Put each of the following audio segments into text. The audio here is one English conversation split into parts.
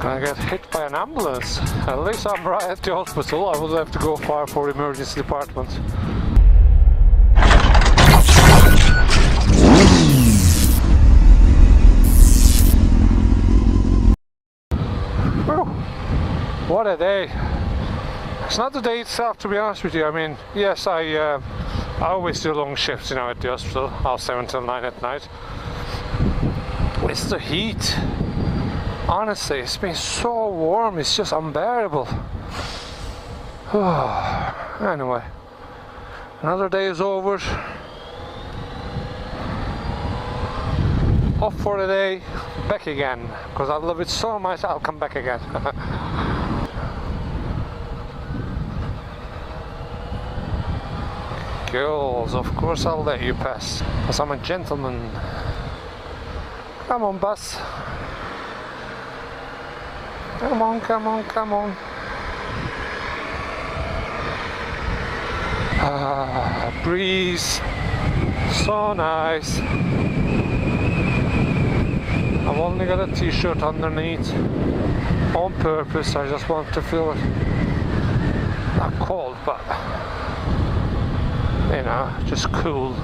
I get hit by an ambulance. At least I'm right at the hospital. I would have to go far for the emergency department. Whew. What a day. It's not the day itself, to be honest with you. I mean, yes, I always do long shifts, you know, at the hospital, half 7 till 9 at night. It's the heat. Honestly, it's been so warm, it's just unbearable. Anyway, another day is over. Off for the day, back again, because I love it so much. I'll come back again. Girls, of course I'll let you pass, because I'm a gentleman. Come on, bus. Come on, come on, come on. Ah, breeze. So nice. I've only got a t-shirt underneath. On purpose, I just want to feel not cold, but you know, just cool.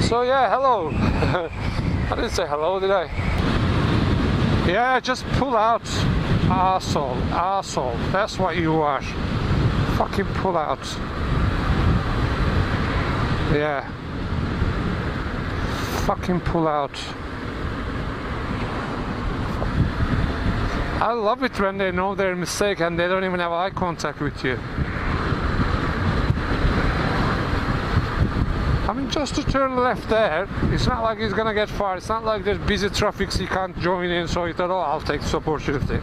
So yeah, hello. I didn't say hello, did I? Yeah, just pull out. Arsehole, arsehole. That's what you are. Fucking pull out. Yeah. Fucking pull out. I love it when they know their mistake and they don't even have eye contact with you. I mean, just to turn left there, it's not like he's gonna get far. It's not like there's busy traffic so you can't join in, so you thought, oh, I'll take this opportunity.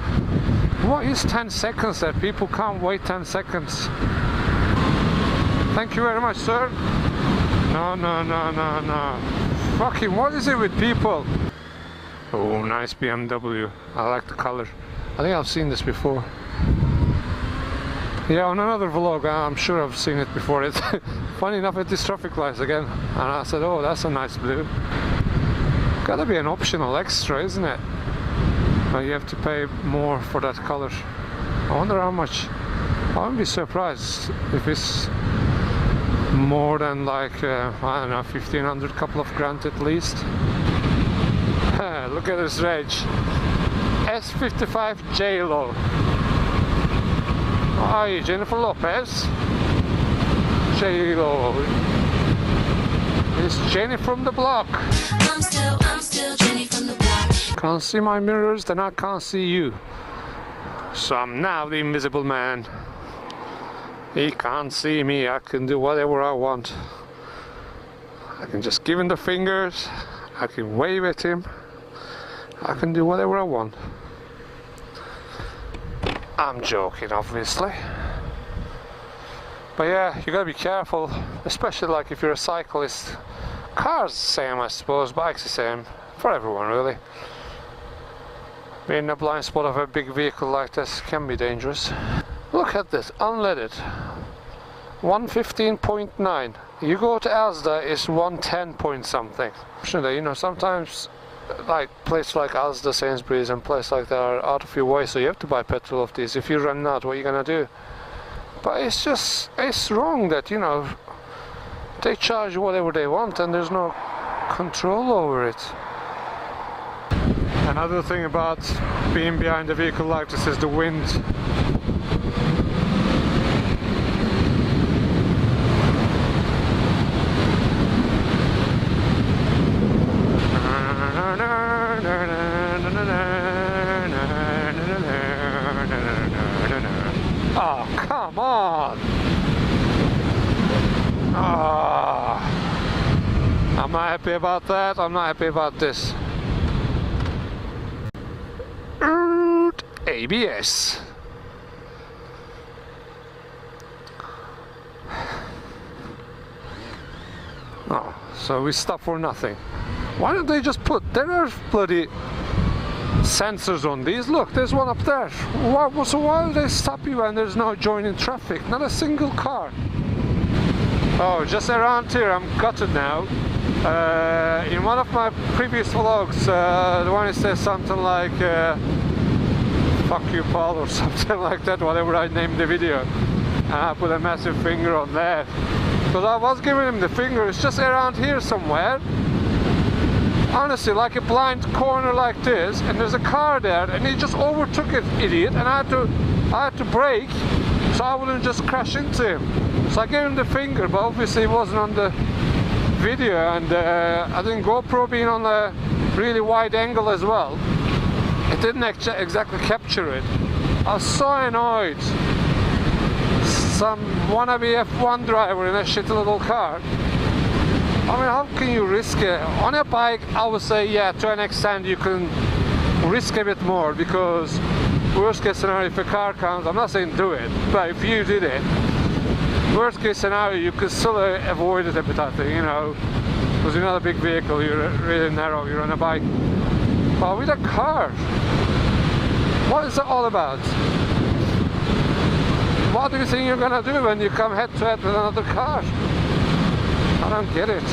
What is 10 seconds there? People can't wait 10 seconds. Thank you very much, sir. No, no, no, no, no. Fucking, what is it with people? Oh, nice BMW. I like the color. I think I've seen this before. Yeah, on another vlog, I'm sure I've seen it before. It's funny enough at this traffic lights again, and I said, oh, that's a nice blue. Gotta be an optional extra, isn't it? But you have to pay more for that color. I wonder how much. I wouldn't be surprised if it's more than like, I don't know, 1,500, couple of grand at least. Look at this reg. S55 J-Lo. Hi, Jennifer Lopez. J-Lo. It's Jenny from the block. I'm still Jenny from the block. Can't see my mirrors, then I can't see you. So I'm now the invisible man. He can't see me. I can do whatever I want. I can just give him the fingers. I can wave at him. I can do whatever I want. I'm joking, obviously. But yeah, you gotta be careful, especially like if you're a cyclist. Cars the same, I suppose, bikes the same. For everyone, really. Being in a blind spot of a big vehicle like this can be dangerous. Look at this, unleaded. 115.9. You go to Asda, it's 110 point something. You know, sometimes like places like Asda, Sainsbury's and places like that are out of your way, so you have to buy petrol of these. If you run out, what are you gonna do? But it's just, it's wrong that, you know, they charge you whatever they want and there's no control over it. Another thing about being behind a vehicle like this is the wind. Oh, come on! Oh, I'm not happy about that. I'm not happy about this. ABS. Oh, so we stop for nothing. Why don't they just put, there are bloody sensors on these. Look, there's one up there. So why do they stop you when there's no joining traffic? Not a single car. Oh, just around here, I'm gutted now. In one of my previous vlogs, the one that says something like fuck you Paul or something like that, whatever I named the video. And I put a massive finger on there. Because I was giving him the finger, it's just around here somewhere. Honestly, like a blind corner like this, and there's a car there, and he just overtook it, idiot, and I had to brake so I wouldn't just crash into him. So I gave him the finger, but obviously it wasn't on the video, and I think GoPro being on a really wide angle as well, it didn't exactly capture it. I was so annoyed. Some wannabe F1 driver in a shitty little car. I mean, how can you risk it? On a bike, I would say, yeah, to an extent you can risk a bit more, because worst case scenario, if a car comes, I'm not saying do it, but if you did it, worst case scenario, you could still avoid it a bit, I think, you know, because you're not a big vehicle, you're really narrow, you're on a bike. But with a car, what is it all about? What do you think you're gonna do when you come head to head with another car? I don't get it.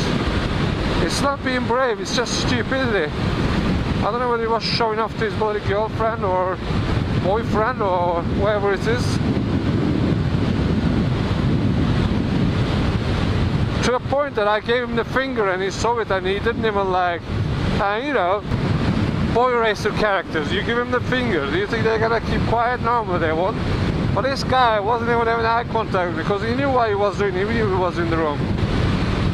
It's not being brave, it's just stupidity. I don't know whether he was showing off to his bloody girlfriend or boyfriend or whatever it is. To a point that I gave him the finger and he saw it and he didn't even like, you know, boy racer characters, you give him the finger, do you think they're gonna keep quiet? No, they won't. But this guy wasn't even having eye contact because he knew what he was doing, he knew he was in the wrong.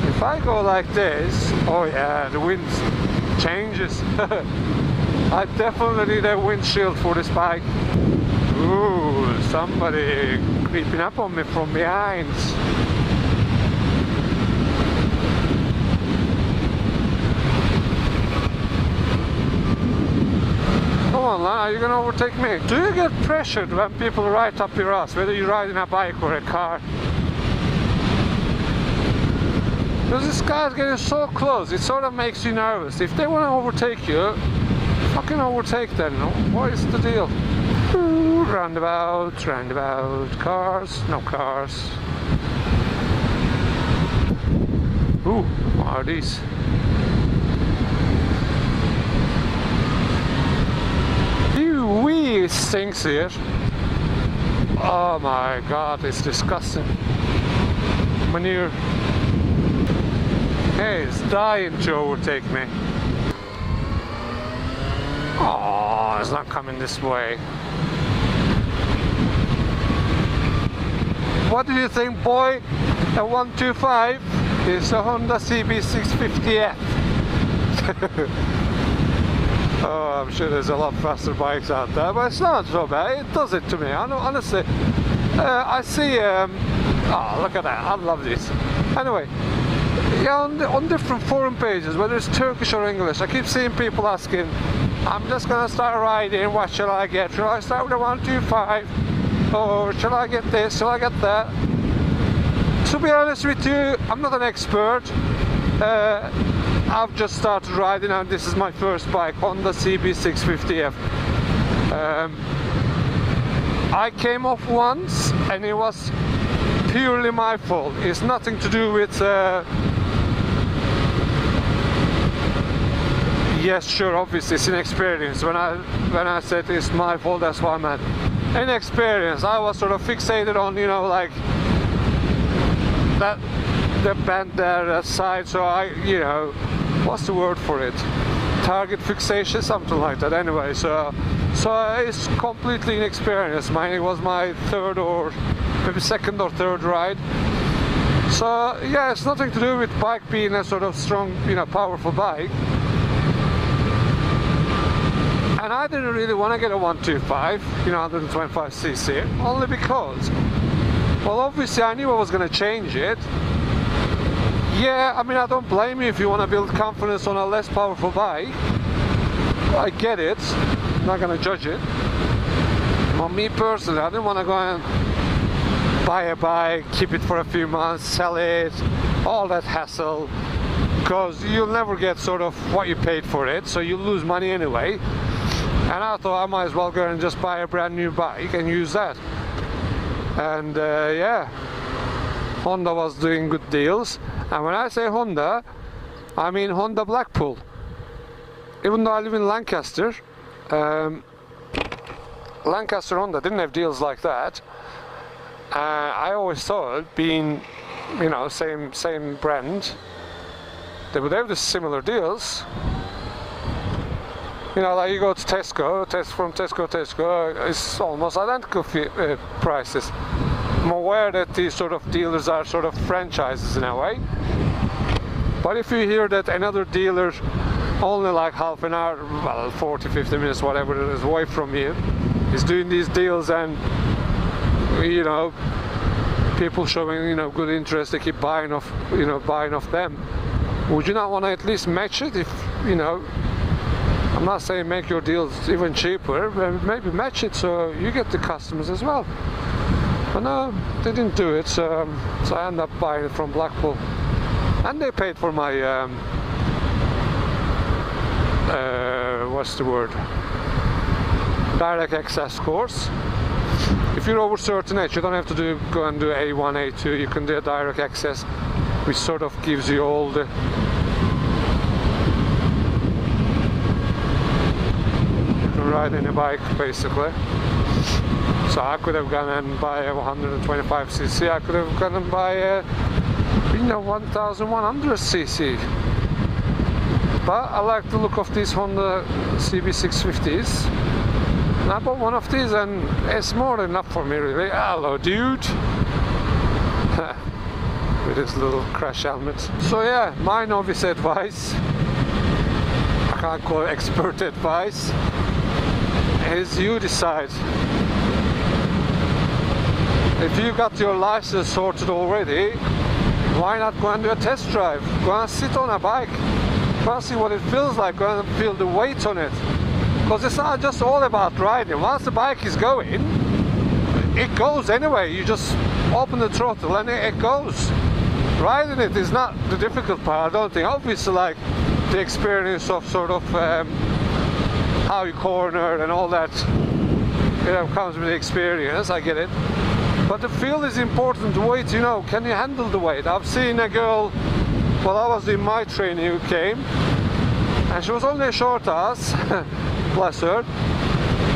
If I go like this, oh yeah, the wind changes. I definitely need a windshield for this bike. Ooh, somebody creeping up on me from behind. Come on, are you gonna overtake me? Do you get pressured when people ride up your ass, whether you're riding a bike or a car? Because this guy's getting so close, it sort of makes you nervous. If they want to overtake you, fucking overtake them. What is the deal? Ooh, roundabout, roundabout, cars, no cars. Ooh, what are these? You wee stinks here. Oh my god, it's disgusting. Manure. Hey, it's dying to overtake me. Oh, it's not coming this way. What do you think, boy? A 125 is a Honda CB650F. Oh, I'm sure there's a lot faster bikes out there, but it's not so bad. It does it to me. Honestly, I see. Oh, look at that! I love this. Anyway. Yeah, on different forum pages, whether it's Turkish or English, I keep seeing people asking, I'm just gonna start riding, what shall I get? Shall I start with a 125? Or shall I get this? Shall I get that? To be honest with you, I'm not an expert. I've just started riding and this is my first bike, Honda CB650F. I came off once and it was purely my fault. It's nothing to do with yes, sure, obviously it's inexperience. When I said it's my fault, that's what I meant. Inexperience. I was sort of fixated on, you know, like that the bend there, that side, so I, you know, what's the word for it? Target fixation, something like that. Anyway, so it's completely inexperienced. It was my third or maybe second or third ride. So yeah, it's nothing to do with bike being a sort of strong, you know, powerful bike. And I didn't really want to get a 125, you know, 125cc, only because, well, obviously I knew I was going to change it. Yeah, I mean, I don't blame you if you want to build confidence on a less powerful bike. I get it, I'm not going to judge it. But me personally, I didn't want to go and buy a bike, keep it for a few months, sell it, all that hassle, because you'll never get sort of what you paid for it, so you lose money anyway. And I thought I might as well go and just buy a brand new bike and use that. And yeah, Honda was doing good deals. And when I say Honda, I mean Honda Blackpool. Even though I live in Lancaster, Lancaster Honda didn't have deals like that. I always thought, being, you know, same brand, they would have the similar deals. You know, like you go to Tesco, from Tesco, it's almost identical prices. I'm aware that these sort of dealers are sort of franchises in a way. But if you hear that another dealer only like half an hour, well, 40-50 minutes, whatever it is, away from you, is doing these deals, and you know, people showing, you know, good interest, they keep buying off them, would you not want to at least match it? If, you know, I'm not saying make your deals even cheaper, but maybe match it so you get the customers as well. But no, they didn't do it, so I ended up buying it from Blackpool, and they paid for my what's the word, direct access course. If you're over certain age, you don't have to go and do A1, A2, you can do a direct access, which sort of gives you all the ride in a bike basically. So I could have gone and buy a 125cc, I could have gone and buy a, you know, 1100cc. But I like the look of these Honda CB650s. And I bought one of these, and it's more than enough for me really. Hello dude! With his little crash helmet. So yeah, my novice advice, I can't call it expert advice, is you decide. If you got your license sorted already, why not go and do a test drive? Go and sit on a bike, go and see what it feels like, go and feel the weight on it. Because it's not just all about riding. Once the bike is going, it goes anyway. You just open the throttle and it goes. Riding it is not the difficult part, I don't think. Obviously, like the experience of sort of how you corner and all that, you know, comes with the experience, I get it. But the feel is important, the weight, you know, can you handle the weight? I've seen a girl, while I was in my training, who came, and she was only a short ass, bless her,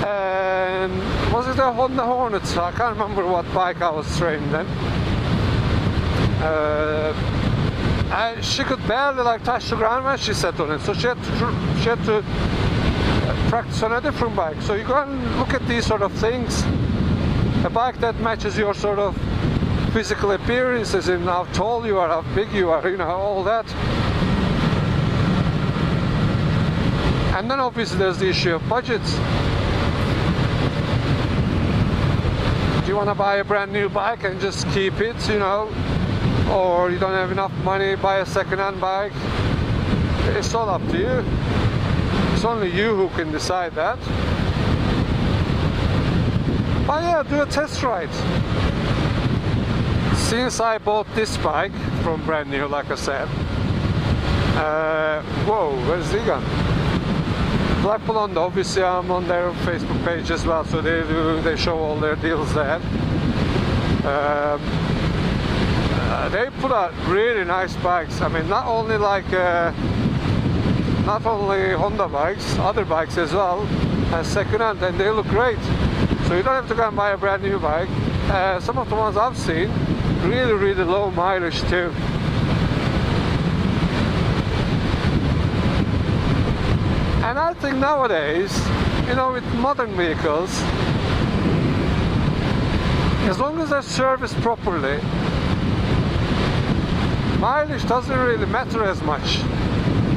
and was it a Honda Hornet? I can't remember what bike I was training then. And she could barely like touch the ground when she sat on it, so she had to practice on a different bike. So you go and look at these sort of things. A bike that matches your sort of physical appearances in how tall you are, how big you are, you know, all that. And then obviously there's the issue of budgets. Do you want to buy a brand new bike and just keep it, you know, or you don't have enough money, buy a second-hand bike? It's all up to you. It's only you who can decide that. But yeah, do a test ride. Since I bought this bike from brand new, like I said, whoa, where's he gone? Blackpool Honda, obviously I'm on their Facebook page as well, so they show all their deals there. They put out really nice bikes. I mean, not only Honda bikes, other bikes as well, and second-hand, and they look great. So you don't have to go and buy a brand new bike. Some of the ones I've seen, really low mileage too. And I think nowadays, you know, with modern vehicles, as long as they're serviced properly, mileage doesn't really matter as much.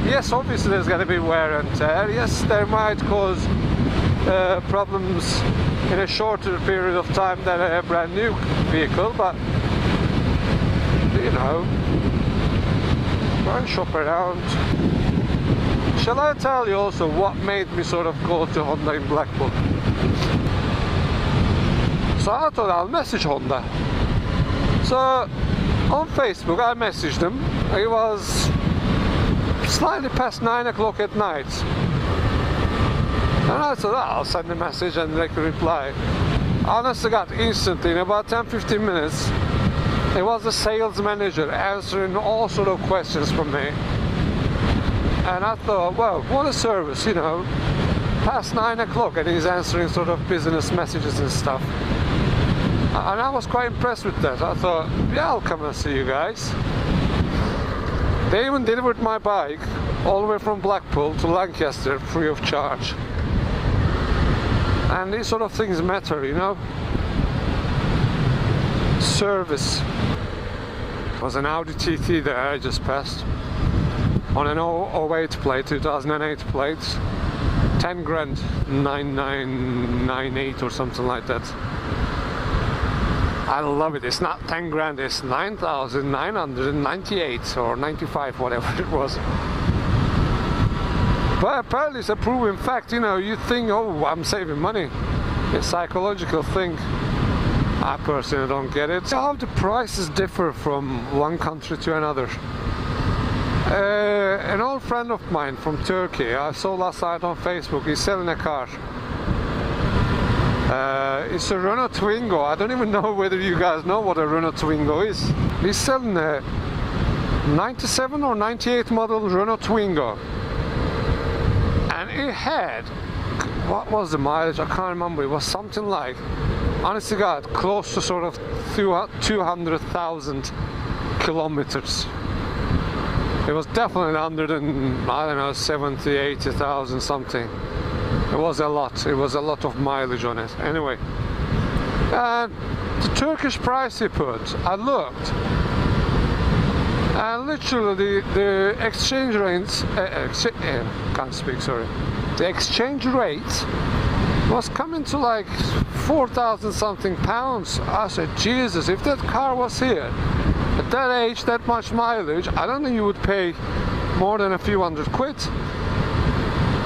Yes, obviously there's going to be wear and tear. Yes, there might cause problems in a shorter period of time than a brand new vehicle, but you know, go and shop around. Shall I tell you also what made me sort of go to Honda in Blackpool? So I thought I'll message Honda. So on Facebook I messaged them. It was slightly past 9 o'clock at night. And I thought, I'll send a message and they can reply. Honestly, got instantly, in about 10-15 minutes, it was the sales manager answering all sort of questions from me. And I thought, well, what a service, you know. past 9 o'clock and he's answering sort of business messages and stuff. And I was quite impressed with that. I thought, yeah, I'll come and see you guys. They even delivered my bike all the way from Blackpool to Lancaster free of charge. And these sort of things matter, you know. Service. It was an Audi TT that I just passed on an 08 plate, 2008 plate. 10 grand, 9998 or something like that. I love it. It's not 10 grand, it's 9,998 or 95, whatever it was. But apparently it's a proven fact, you know. You think, oh, I'm saving money. It's a psychological thing. I personally don't get it. How the prices differ from one country to another. An old friend of mine from Turkey, I saw last night on Facebook, he's selling a car. It's a Renault Twingo. I don't even know whether you guys know what a Renault Twingo is. He's selling a 97 or 98 model Renault Twingo. And it had, what was the mileage? I can't remember. It was something like, honestly God, close to sort of 200,000 kilometers. It was definitely under than, I don't know, 70, 80,000 something. It was a lot. It was a lot of mileage on it. Anyway, the Turkish price he put, I looked, and literally the exchange rates, can't speak, sorry. The exchange rate was coming to like 4,000 something pounds. I said, Jesus, if that car was here at that age, that much mileage, I don't think you would pay more than a few hundred quid.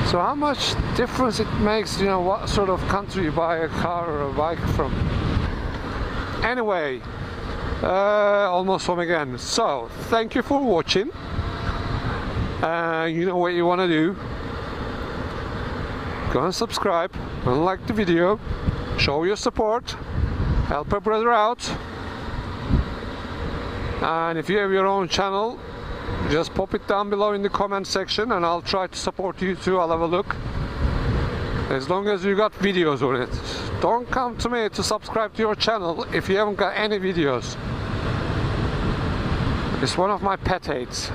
So how much difference it makes, you know, what sort of country you buy a car or a bike from. Anyway, almost home again. So, thank you for watching. You know what you want to do. Go and subscribe and like the video. Show your support. Help a brother out. And if you have your own channel, just pop it down below in the comment section and I'll try to support you too. I'll have a look. As long as you got videos on it. Don't come to me to subscribe to your channel if you haven't got any videos. It's one of my pet hates.